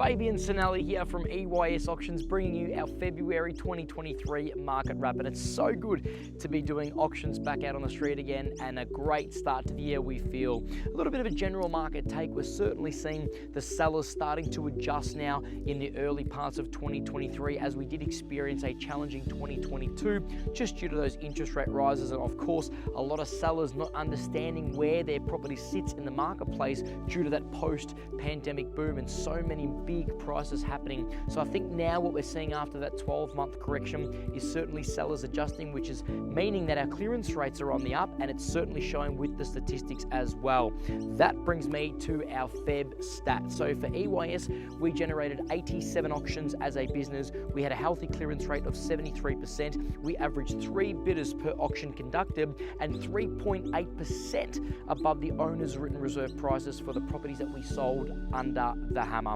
Fabian Sinelli here from EYS Auctions, bringing you our February 2023 market wrap. And it's so good to be doing auctions back out on the street again, and a great start to the year, we feel. A little bit of a general market take. We're certainly seeing the sellers starting to adjust now in the early parts of 2023, as we did experience a challenging 2022 just due to those interest rate rises, and of course a lot of sellers not understanding where their property sits in the marketplace due to that post-pandemic boom and so many big prices happening. So I think now what we're seeing after that 12-month correction is certainly sellers adjusting, which is meaning that our clearance rates are on the up, and it's certainly showing with the statistics as well. That brings me to our Feb stats. So for EYS, we generated 87 auctions as a business. We had a healthy clearance rate of 73%. We averaged 3 bidders per auction conducted and 3.8% above the owner's written reserve prices for the properties that we sold under the hammer.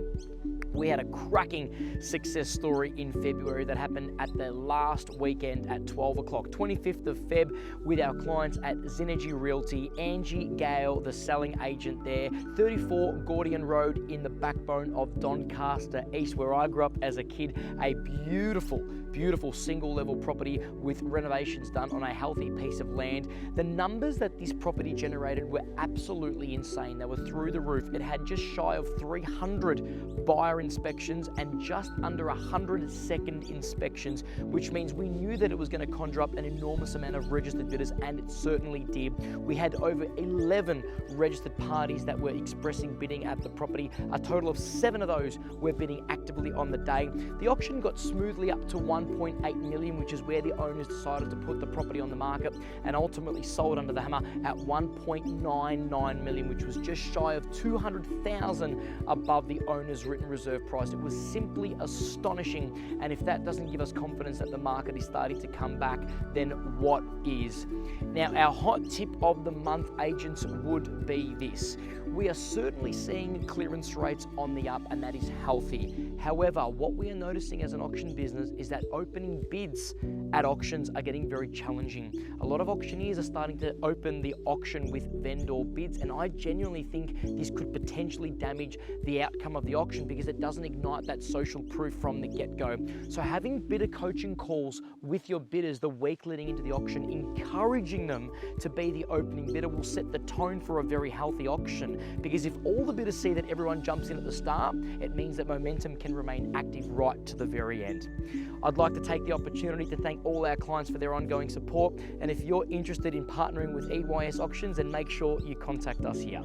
We had a cracking success story in February that happened at the last weekend at 12 o'clock, 25th of Feb, with our clients at Synergy Realty, Angie Gale, the selling agent there, 34 Gordian Road in the backbone of Doncaster East, where I grew up as a kid. A beautiful single level property with renovations done on a healthy piece of land. The numbers that this property generated were absolutely insane. They were through the roof. It had just shy of 300 buyer inspections and just under 100 second inspections, which means we knew that it was going to conjure up an enormous amount of registered bidders, and it certainly did. We had over 11 registered parties that were expressing bidding at the property. A total of 7 of those were bidding actively on the day. The auction got smoothly up to 1.8 million, which is where the owners decided to put the property on the market, and ultimately sold under the hammer at 1.99 million, which was just shy of 200,000 above the owner's written reserve price. It was simply astonishing, and if that doesn't give us confidence that the market is starting to come back, then what is? Now, our hot tip of the month, agents, would be this. We are certainly seeing clearance rates on the up, and that is healthy. However, what we are noticing as an auction business is that opening bids at auctions are getting very challenging. A lot of auctioneers are starting to open the auction with vendor bids, and I genuinely think this could potentially damage the outcome of the auction because it doesn't ignite that social proof from the get-go. So having bidder coaching calls with your bidders the week leading into the auction, encouraging them to be the opening bidder, will set the tone for a very healthy auction. Because if all the bidders see that everyone jumps in at the start, it means that momentum can remain active right to the very end. I'd like to take the opportunity to thank all our clients for their ongoing support, and if you're interested in partnering with EYS Auctions, then make sure you contact us here.